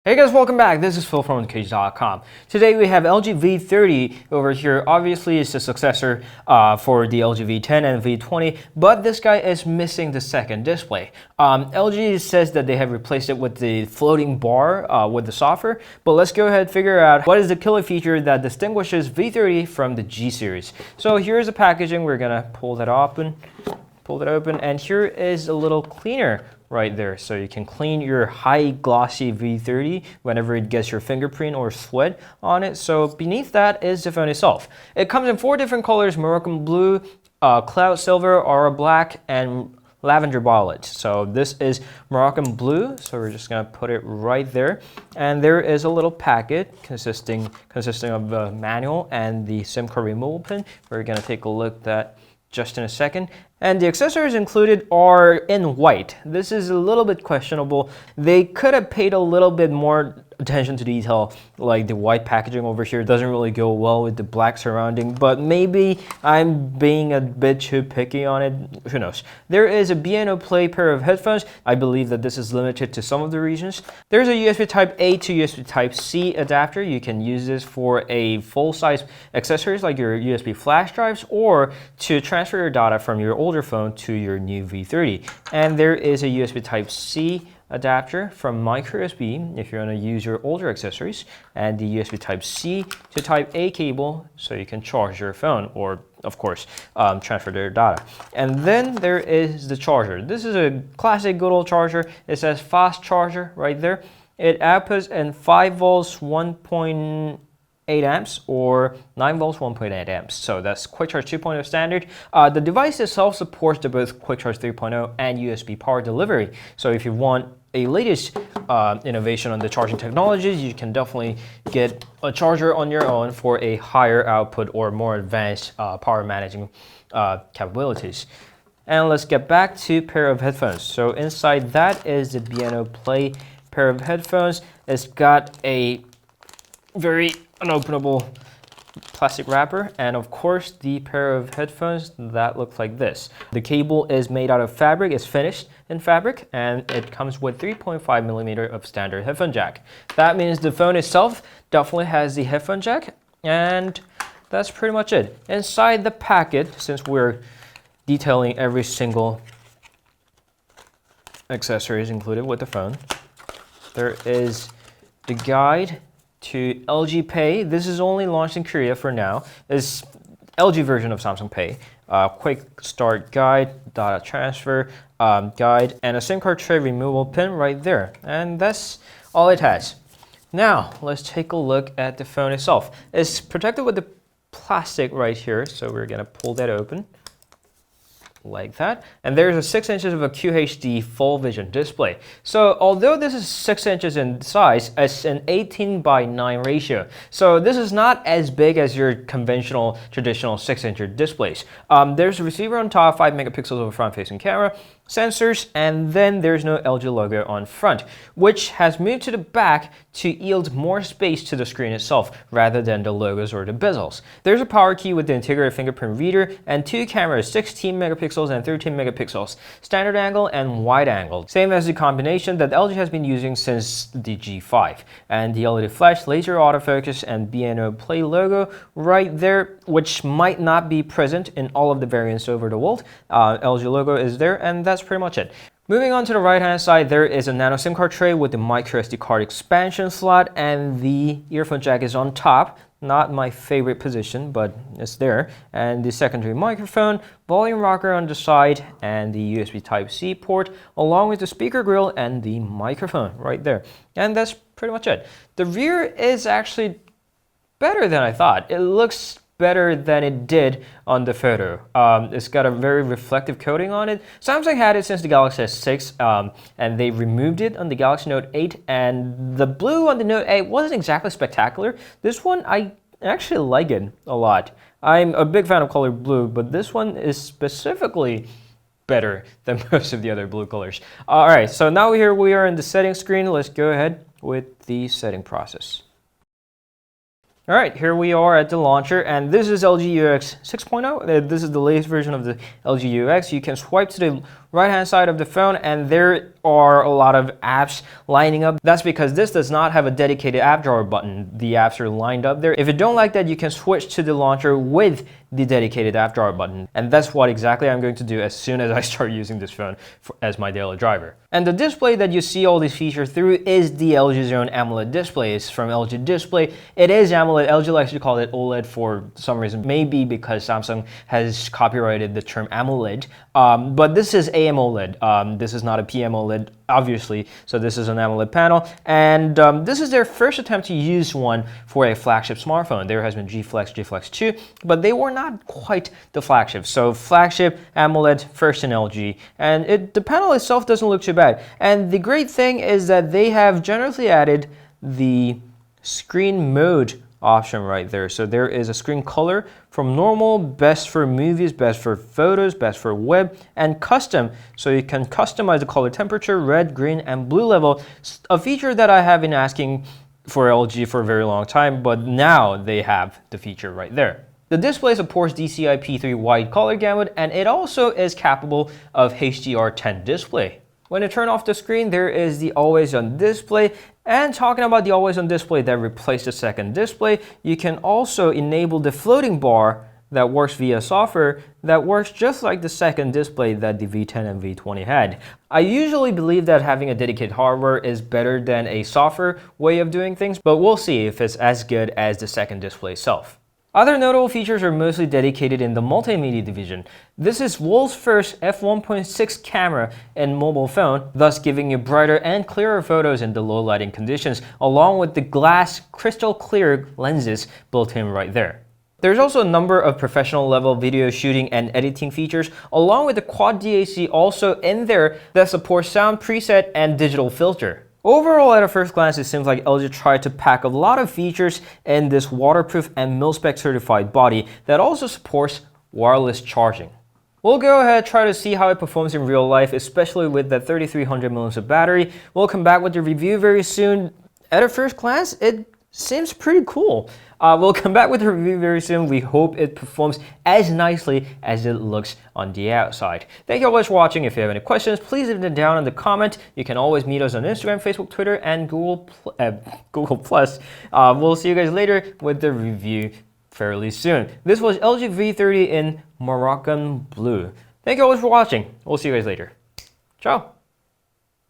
Hey guys, welcome back. This is Phil from underKG.com. Today we have LG V30 over here. Obviously, it's the successor for the LG V10 and V20, but this guy is missing the second display. LG says that they have replaced it with the floating bar with the software, but let's go ahead and figure out what is the killer feature that distinguishes V30 from the G series. So here's the packaging. We're gonna pull that open, and here is a little cleaner right there, so you can clean your high glossy V30 whenever it gets your fingerprint or sweat on it. So beneath that is the phone itself. It comes in 4 different colors: Moroccan blue, cloud silver, aura black, and lavender violet. So this is Moroccan blue, so we're just gonna put it right there. And there is a little packet consisting of the manual and the SIM card removal pin. We're gonna take a look at that just in a second. And the accessories included are in white. This is a little bit questionable. They could have paid a little bit more attention to detail, like the white packaging over here doesn't really go well with the black surrounding, but maybe I'm being a bit too picky on it. Who knows? There is a B&O Play pair of headphones. I believe that this is limited to some of the regions. There's a USB Type A to USB Type C adapter. You can use this for a full-size accessories like your USB flash drives, or to transfer your data from your older phone to your new V30. And there is a USB Type C adapter from micro USB if you want to use your older accessories, and the USB Type C to Type A cable so you can charge your phone, or of course transfer their data. And then there is the charger. This is a classic good old charger. It says fast charger right there. It outputs in 5 volts 1.8 amps or 9 volts 1.8 amps. So that's Quick Charge 2.0 standard. The device itself supports the both Quick Charge 3.0 and USB power delivery. So if you want a latest innovation on the charging technologies, you can definitely get a charger on your own for a higher output or more advanced power managing capabilities. And let's get back to pair of headphones. So inside that is the B&O Play pair of headphones. It's got a very unopenable plastic wrapper, and of course the pair of headphones that look like this. The cable is made out of fabric, it's finished in fabric, and it comes with 3.5mm of standard headphone jack. That means the phone itself definitely has the headphone jack, and that's pretty much it. Inside the packet, since we're detailing every single accessories included with the phone, there is the guide to LG Pay. This is only launched in Korea for now. It's LG version of Samsung Pay. Quick start guide, data transfer guide, and a SIM card tray removal pin right there. And that's all it has. Now, let's take a look at the phone itself. It's protected with the plastic right here, so we're gonna pull that open like that, and there's a 6 inches of a QHD full vision display. So although this is 6 inches in size, it's an 18:9 ratio. So this is not as big as your conventional traditional 6-inch displays. There's a receiver on top, 5 megapixels of a front-facing camera, sensors, and then there's no LG logo on front, which has moved to the back to yield more space to the screen itself rather than the logos or the bezels. There's a power key with the integrated fingerprint reader and 2 cameras, 16 megapixels and 13 megapixels, standard angle and wide angle, same as the combination that LG has been using since the G5. And the LED flash, laser autofocus, and B&O Play logo right there, which might not be present in all of the variants over the world. LG logo is there, and that's pretty much it. Moving on to the right hand side, there is a nano SIM card tray with the micro SD card expansion slot, and the earphone jack is on top. Not my favorite position, but it's there. And the secondary microphone, volume rocker on the side, and the USB Type C port, along with the speaker grill and the microphone right there. And that's pretty much it. The rear is actually better than I thought. It looks better than it did on the photo. It's got a very reflective coating on it. Samsung had it since the Galaxy S6, and they removed it on the Galaxy Note 8, and the blue on the Note 8 wasn't exactly spectacular. This one, I actually like it a lot. I'm a big fan of color blue, but this one is specifically better than most of the other blue colors. All right, so now here we are in the settings screen. Let's go ahead with the setting process. All right, here we are at the launcher, and this is LG UX 6.0. This is the latest version of the LG UX. You can swipe to the right-hand side of the phone, and there are a lot of apps lining up. That's because this does not have a dedicated app drawer button. The apps are lined up there. If you don't like that, you can switch to the launcher with the dedicated app drawer button. And that's what exactly I'm going to do as soon as I start using this phone as my daily driver. And the display that you see all these features through is the LG's own AMOLED display. It's from LG Display. It is AMOLED. LG likes to call it OLED for some reason, maybe because Samsung has copyrighted the term AMOLED. But this is AMOLED. This is not a PMOLED, obviously. So this is an AMOLED panel. And this is their first attempt to use one for a flagship smartphone. There has been G Flex, G Flex 2, but they were not quite the flagship. So flagship, AMOLED, first in LG. And the panel itself doesn't look too bad. And the great thing is that they have generously added the screen mode option right there. So there is a screen color from normal, best for movies, best for photos, best for web, and custom. So you can customize the color temperature, red, green, and blue level. A feature that I have been asking for LG for a very long time, but now they have the feature right there. The display supports DCI-P3 wide color gamut, and it also is capable of HDR10 display. When you turn off the screen, there is the always-on display. And talking about the always-on display that replaced the second display, you can also enable the floating bar that works via software that works just like the second display that the V10 and V20 had. I usually believe that having a dedicated hardware is better than a software way of doing things, but we'll see if it's as good as the second display itself. Other notable features are mostly dedicated in the multimedia division. This is world's first f1.6 camera in mobile phone, thus giving you brighter and clearer photos in the low lighting conditions, along with the glass crystal clear lenses built in right there. There's also a number of professional level video shooting and editing features, along with the quad DAC also in there that supports sound preset and digital filter. Overall, at a first glance, it seems like LG tried to pack a lot of features in this waterproof and mil-spec certified body that also supports wireless charging. We'll go ahead and try to see how it performs in real life, especially with the 3300 mAh of battery. We'll come back with the review very soon. At a first glance, it seems pretty cool. We'll come back with the review very soon. We hope it performs as nicely as it looks on the outside. Thank you all for watching. If you have any questions, please leave them down in the comment. You can always meet us on Instagram, Facebook, Twitter, and Google+. We'll see you guys later with the review fairly soon. This was LG V30 in Moroccan blue. Thank you all for watching. We'll see you guys later. Ciao.